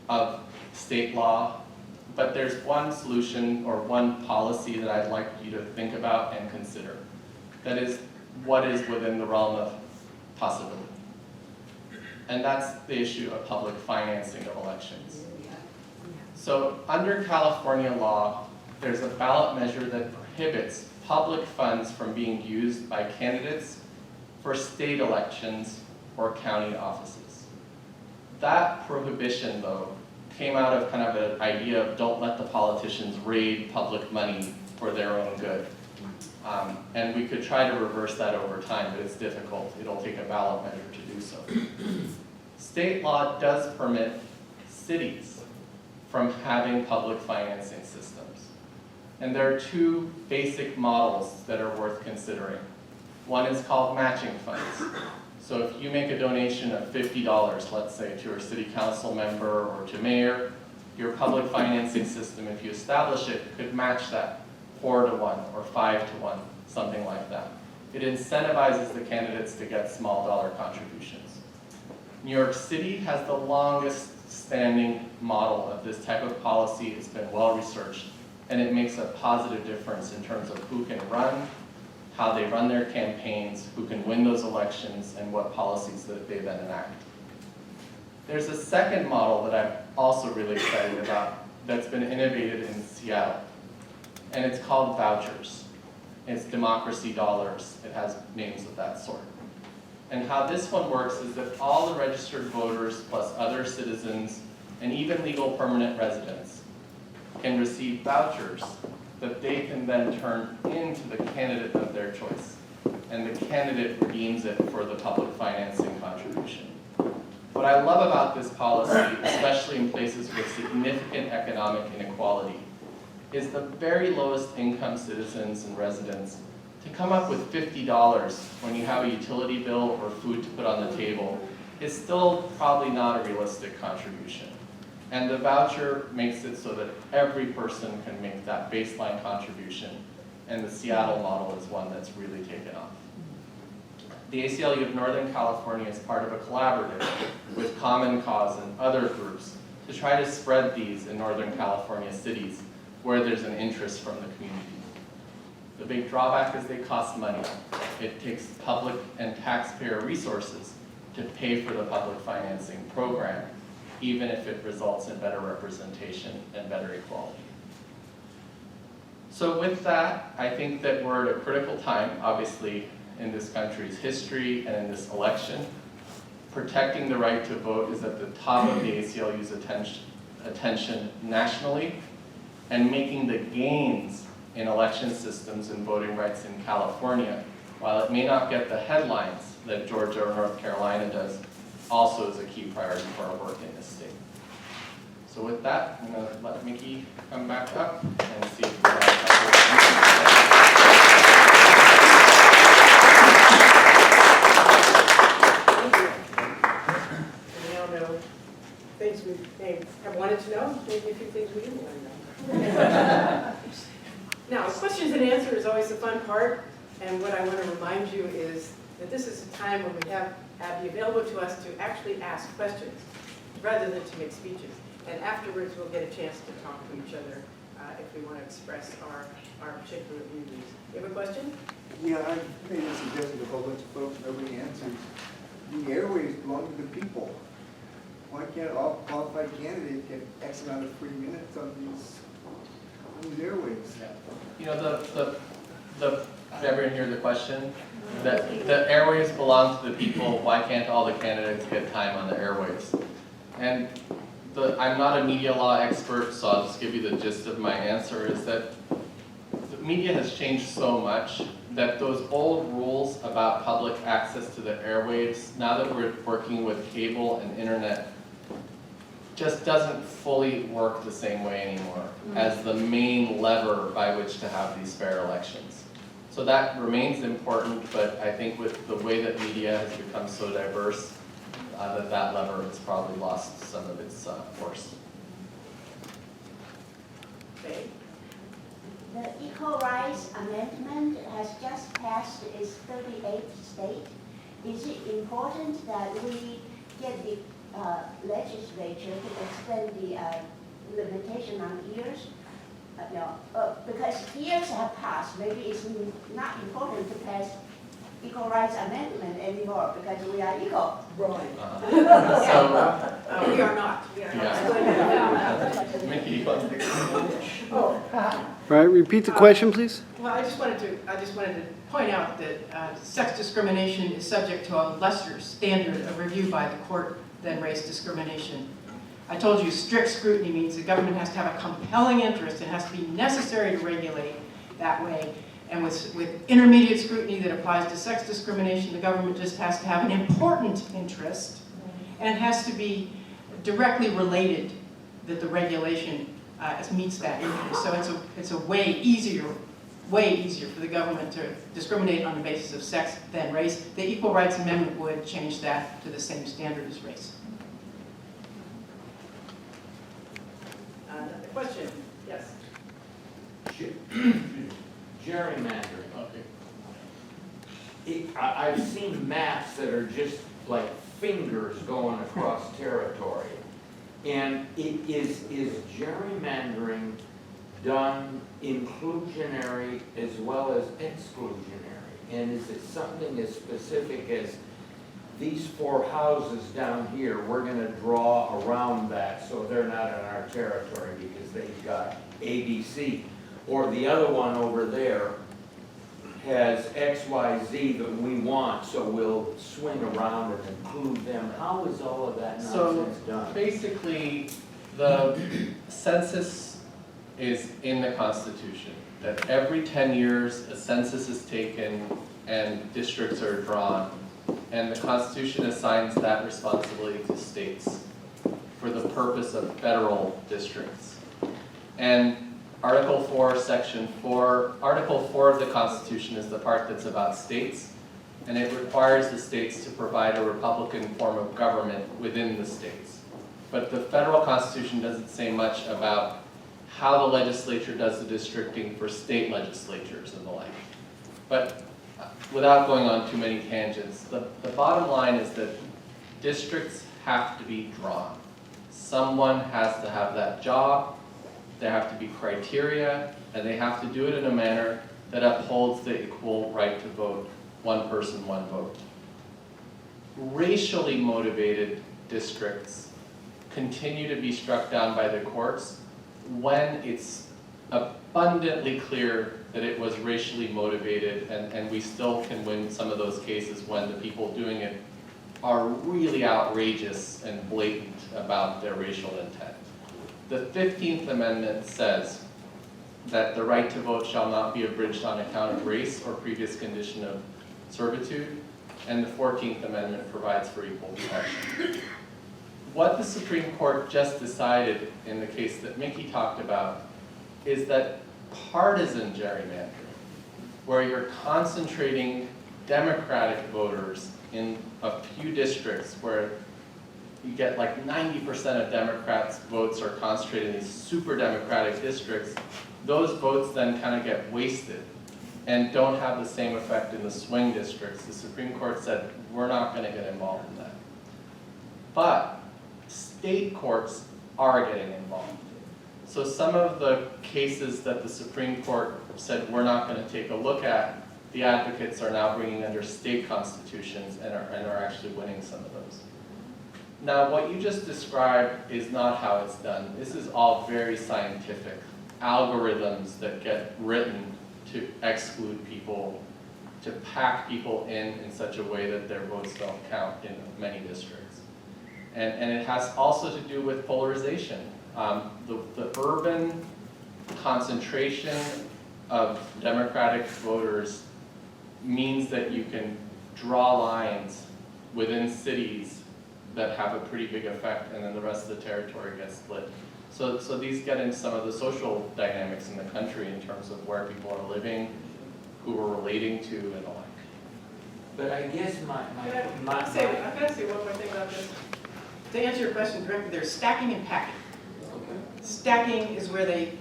of state law, but there's one solution or one policy that I'd like you to think about and consider. That is what is within the realm of possibility. And that's the issue of public financing of elections. So under California law, there's a ballot measure that prohibits public funds from being used by candidates for state elections or county offices. That prohibition, though, came out of kind of an idea of don't let the politicians raid public money for their own good. And we could try to reverse that over time, but it's difficult. It'll take a ballot measure to do so. State law does permit cities from having public financing systems. And there are two basic models that are worth considering. One is called matching funds. So if you make a donation of $50, let's say, to a city council member or to mayor, your public financing system, if you establish it, could match that 4-to-1 or 5-to-1, something like that. It incentivizes the candidates to get small dollar contributions. New York City has the longest standing model of this type of policy. It's been well researched, and it makes a positive difference in terms of who can run, how they run their campaigns, who can win those elections, and what policies that they then enact. There's a second model that I'm also really excited about that's been innovated in Seattle, and it's called Vouchers. It's democracy dollars. It has names of that sort. And how this one works is that all the registered voters plus other citizens and even legal permanent residents can receive vouchers that they can then turn into the candidate of their choice. And the candidate redeems it for the public financing contribution. What I love about this policy, especially in places with significant economic inequality, is the very lowest income citizens and residents to come up with $50 when you have a utility bill or food to put on the table is still probably not a realistic contribution. And the voucher makes it so that every person can make that baseline contribution, and the Seattle model is one that's really taken off. The ACLU of Northern California is part of a collaborative with Common Cause and other groups to try to spread these in Northern California cities where there's an interest from the community. The big drawback is they cost money. It takes public and taxpayer resources to pay for the public financing program, even if it results in better representation and better equality. So with that, I think that we're at a critical time, obviously, in this country's history and in this election. Protecting the right to vote is at the top of the ACLU's attention nationally, and making the gains in election systems and voting rights in California, while it may not get the headlines that Georgia or North Carolina does, also is a key priority for our work in this state. So with that, I'm going to let Mickey come back up and see if we have wanted to know, maybe a few things we didn't want to know. Now, questions and answers is always the fun part, and what I want to remind you is that this is a time when we have Abdi available to us to actually ask questions rather than to make speeches. And afterwards, we'll get a chance to talk to each other if we want to express our particular views. You have a question? Yeah, I made a suggestion to a whole bunch of folks, nobody answers. The airways belong to the people. Why can't all qualified candidates get X amount of free minutes on these airways? You know, did everyone hear the question? That the airways belong to the people, why can't all the candidates get time on the airways? And I'm not a media law expert, so I'll just give you the gist of my answer, is that the media has changed so much that those old rules about public access to the airwaves, now that we're working with cable and internet, just doesn't fully work the same way anymore as the main lever by which to have these fair elections. So that remains important, but I think with the way that media has become so diverse, that lever has probably lost some of its force. Okay. The Equal Rights Amendment has just passed its 38th state. Is it important that we get the legislature to extend the limitation on years? No, because years have passed. Maybe it's not important to pass Equal Rights Amendment anymore because we are equal. Right. So, We are not. We are not. yeah. Mickey, Oh, Right, repeat the question, please. well, I just wanted to point out that sex discrimination is subject to a lesser standard of review by the court than race discrimination. I told you strict scrutiny means the government has to have a compelling interest. It has to be necessary to regulate that way. And with intermediate scrutiny that applies to sex discrimination, the government just has to have an important interest and has to be directly related that the regulation meets that interest. So it's a way easier for the government to discriminate on the basis of sex than race. The Equal Rights Amendment would change that to the same standard as race. Another question? Yes. Gerrymandering. okay. I've seen maps that are just like fingers going across territory. And is gerrymandering done inclusionary as well as exclusionary? And is it something as specific as these 4 houses down here, we're going to draw around that so they're not in our territory because they've got ABC? Or the other one over there has XYZ that we want, so we'll swing around and include them. How is all of that nonsense done? Basically, the census is in the Constitution, that every 10 years a census is taken and districts are drawn, and the Constitution assigns that responsibility to states for the purpose of federal districts. And Article 4, Section 4, Article 4 of the Constitution is the part that's about states, and it requires the states to provide a Republican form of government within the states. But the federal Constitution doesn't say much about how the legislature does the districting for state legislatures and the like. But without going on too many tangents, the bottom line is that districts have to be drawn. Someone has to have that job. There have to be criteria, and they have to do it in a manner that upholds the equal right to vote, one person, one vote. Racially motivated districts continue to be struck down by the courts when it's abundantly clear that it was racially motivated, and we still can win some of those cases when the people doing it are really outrageous and blatant about their racial intent. The 15th Amendment says that the right to vote shall not be abridged on account of race or previous condition of servitude, and the 14th Amendment provides for equal protection. What the Supreme Court just decided in the case that Mickey talked about is that partisan gerrymandering, where you're concentrating Democratic voters in a few districts where you get like 90% of Democrats' votes are concentrated in these super Democratic districts, those votes then kind of get wasted and don't have the same effect in the swing districts. The Supreme Court said, we're not going to get involved in that. But state courts are getting involved. So some of the cases that the Supreme Court said we're not going to take a look at, the advocates are now bringing under state constitutions and are actually winning some of those. Now, what you just described is not how it's done. This is all very scientific. Algorithms that get written to exclude people, to pack people in such a way that their votes don't count in many districts. And it has also to do with polarization. The urban concentration of Democratic voters means that you can draw lines within cities that have a pretty big effect, and then the rest of the territory gets split. So these get into some of the social dynamics in the country in terms of where people are living, who we're relating to, and the like. But I guess I've got to say one more thing about this. To answer your question directly, there's stacking and packing. Stacking is where they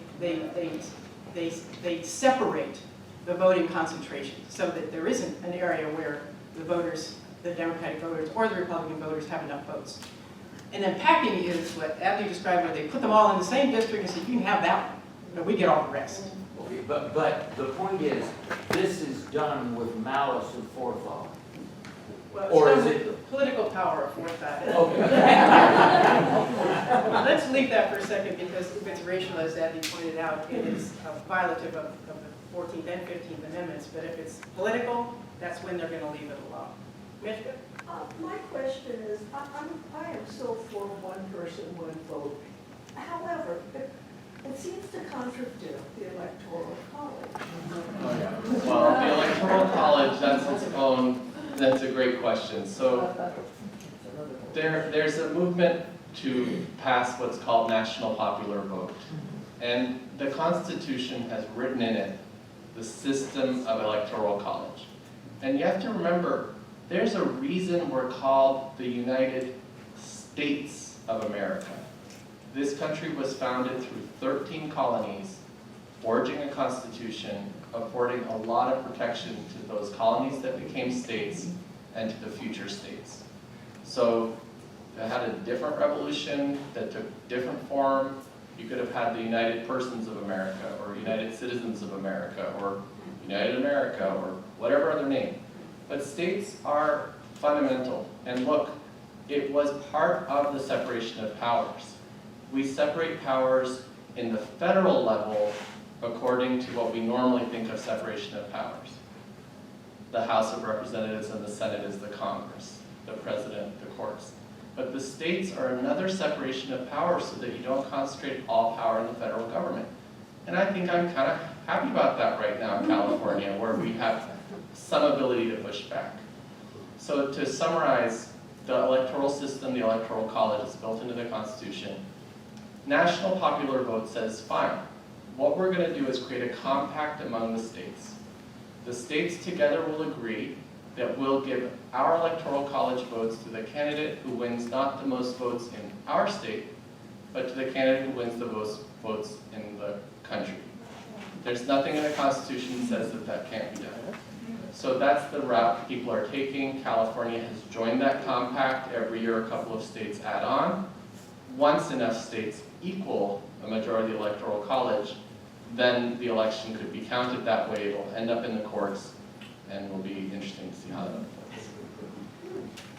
separate the voting concentration so that there isn't an area where the voters, the Democratic voters or the Republican voters have enough votes. And then packing is what Abdi described, where they put them all in the same district and say, you can have that one, but we get all the rest. Okay, but the point is, this is done with malice and forethought. Well, Or it's is done it- with political power of forethought. Okay. Let's leave that for a second, because if it's racial, as Abdi pointed out, it is violative of the 14th and 15th Amendments. But if it's political, that's when they're going to leave it alone. Michigan? My question is, I am so for one person, one vote. However, it seems to contradict the Electoral College. Oh, yeah. Well, the Electoral College, that's a great question. So there's a movement to pass what's called national popular vote. And the Constitution has written in it the system of Electoral College. And you have to remember, there's a reason we're called the United States of America. This country was founded through 13 colonies, forging a constitution, affording a lot of protection to those colonies that became states and to the future states. So it had a different revolution that took different form. You could have had the United Persons of America, or United Citizens of America, or United America, or whatever other name. But states are fundamental. And look, it was part of the separation of powers. We separate powers in the federal level according to what we normally think of separation of powers. The House of Representatives and the Senate is the Congress, the President, the courts. But the states are another separation of powers so that you don't concentrate all power in the federal government. And I think I'm kind of happy about that right now in California, where we have some ability to push back. So to summarize, the electoral system, the Electoral College, is built into the Constitution. National popular vote says, fine, what we're going to do is create a compact among the states. The states together will agree that we'll give our Electoral College votes to the candidate who wins not the most votes in our state, but to the candidate who wins the most votes in the country. There's nothing in the Constitution that says that that can't be done. So that's the route people are taking. California has joined that compact. Every year a couple of states add on. Once enough states equal a majority of the Electoral College, then the election could be counted that way. It'll end up in the courts, and it'll be interesting to see how that unfolds.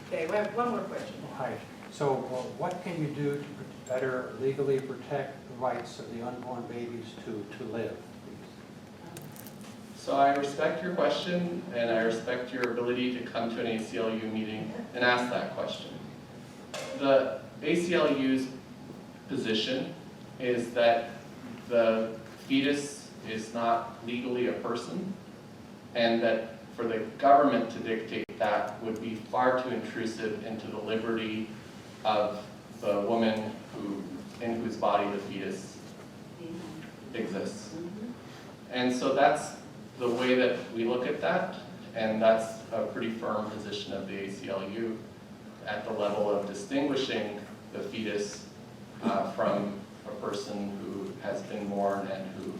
Okay, we have one more question. Hi. So what can you do to better legally protect the rights of the unborn babies to live? So I respect your question, and I respect your ability to come to an ACLU meeting and ask that question. The ACLU's position is that the fetus is not legally a person, and that for the government to dictate that would be far too intrusive into the liberty of the woman in whose body the fetus exists. And so that's the way that we look at that, and that's a pretty firm position of the ACLU. at the level of distinguishing the fetus from a person who has been born and who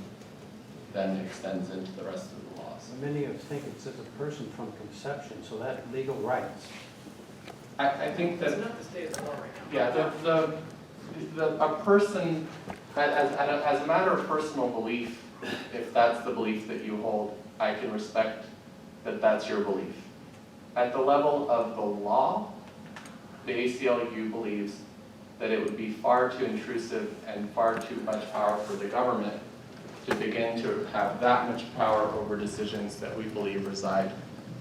then extends into the rest of the laws. Many of us think it's as a person from conception, so that legal rights. I think that, It's not the state of the law right now. yeah, a person, as a matter of personal belief, if that's the belief that you hold, I can respect that that's your belief. At the level of the law, the ACLU believes that it would be far too intrusive and far too much power for the government to begin to have that much power over decisions that we believe reside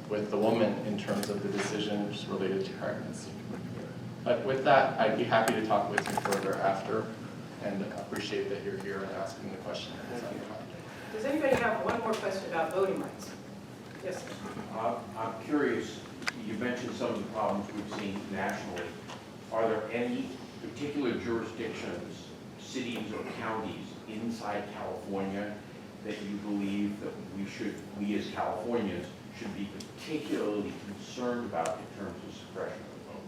with the woman in terms of the decisions related to pregnancy. But with that, I'd be happy to talk with you further after, and appreciate that you're here and asking the question. Does anybody have one more question about voting rights? Yes, sir. I'm curious, you mentioned some of the problems we've seen nationally. Are there any particular jurisdictions, cities or counties inside California that you believe that we as Californians should be particularly concerned about in terms of suppression of the vote?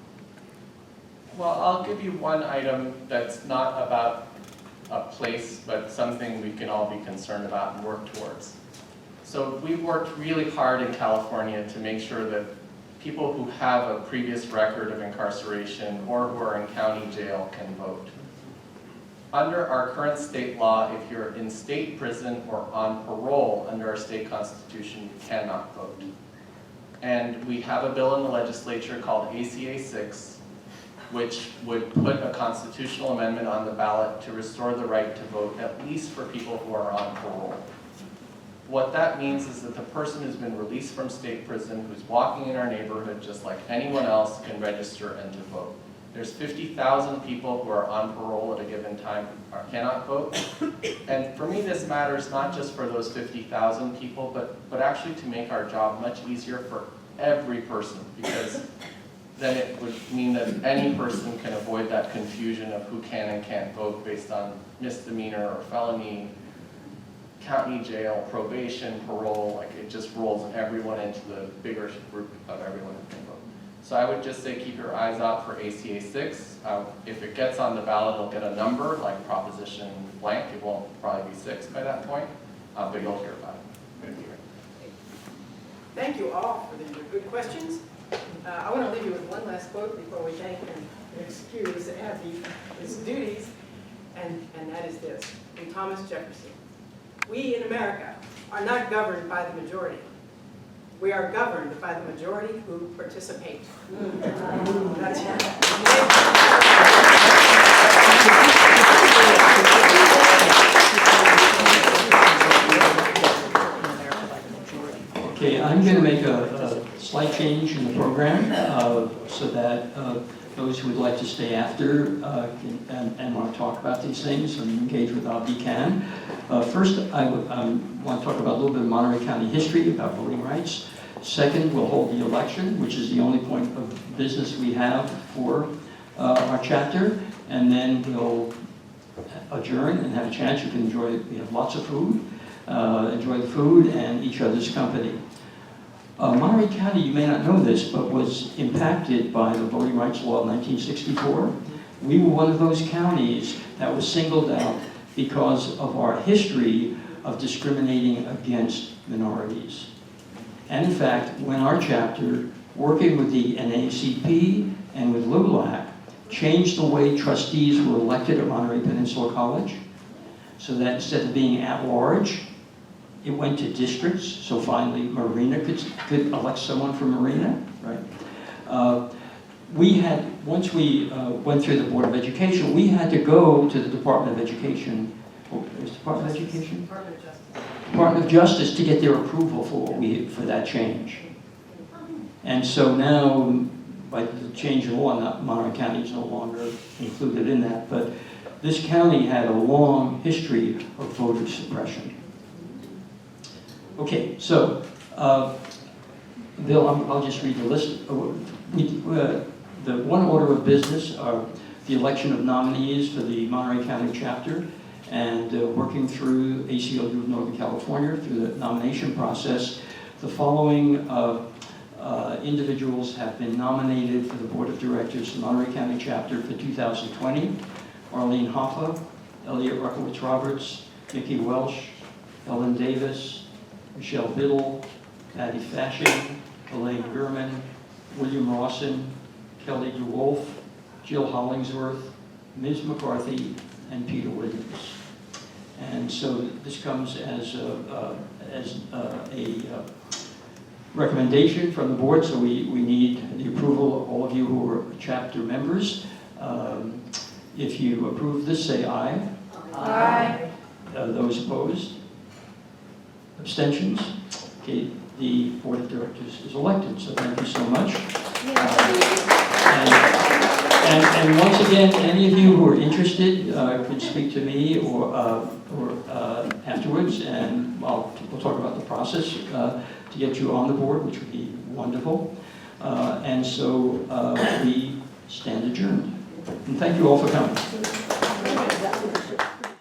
Well, I'll give you one item that's not about a place, but something we can all be concerned about and work towards. So we've worked really hard in California to make sure that people who have a previous record of incarceration or who are in county jail can vote. Under our current state law, if you're in state prison or on parole under our state constitution, you cannot vote. And we have a bill in the legislature called ACA 6, which would put a constitutional amendment on the ballot to restore the right to vote, at least for people who are on parole. What that means is that the person who's been released from state prison, who's walking in our neighborhood just like anyone else, can register and to vote. There's 50,000 people who are on parole at a given time who cannot vote. And for me, this matters not just for those 50,000 people, but actually to make our job much easier for every person, because then it would mean that any person can avoid that confusion of who can and can't vote based on misdemeanor or felony, county jail, probation, parole. Like, it just rolls everyone into the bigger group of everyone who can vote. So I would just say keep your eyes out for ACA 6. If it gets on the ballot, it'll get a number like Proposition blank. It won't probably be 6 by that point, but you'll hear about it. Thank you all for your good questions. I want to leave you with one last quote before we thank and excuse his duties, and that is this, from Thomas Jefferson. We in America are not governed by the majority. We are governed by the majority who participate. That's Okay, I'm going to make a slight change in the program so that those who would like to stay after and want to talk about these things and engage with Abdi can. First, I want to talk about a little bit of Monterey County history about voting rights. Second, we'll hold the election, which is the only point of business we have for our chapter. And then we'll adjourn and have a chance. You can enjoy, we have lots of food. Enjoy the food and each other's company. Monterey County, you may not know this, but was impacted by the Voting Rights Law of 1964. We were one of those counties that was singled out because of our history of discriminating against minorities. And in fact, when our chapter, working with the NAACP and with LULAC, changed the way trustees were elected at Monterey Peninsula College, so that instead of being at large, it went to districts, so finally Marina could elect someone from Marina, right? We had, once we went through the Board of Education, we had to go to the Department of Education, Department of Education? Department of Justice. Department of Justice to get their approval for that change. And so now, by the change in law, Monterey County is no longer included in that, but this county had a long history of voter suppression. Okay, so, Bill, I'll just read the list. The one order of business are the election of nominees for the Monterey County chapter, and working through ACLU of Northern California through the nomination process. The following individuals have been nominated for the Board of Directors of Monterey County Chapter for 2020. Arlene Hoffa, Elliot Ruckowitz-Roberts, Vicki Welsh, Ellen Davis, Michelle Biddle, Patty Fashion, Elaine Gurman, William Rawson, Kelly DeWolf, Jill Hollingsworth, Ms. McCarthy, and Peter Williams. And so this comes as a recommendation from the board, so we need the approval of all of you who are chapter members. If you approve this, say aye. Aye. Those opposed? Abstentions? Okay, the board of directors is elected, so thank you so much. And once again, any of you who are interested could speak to me or afterwards, and we'll talk about the process to get you on the board, which would be wonderful. And so we stand adjourned. And thank you all for coming.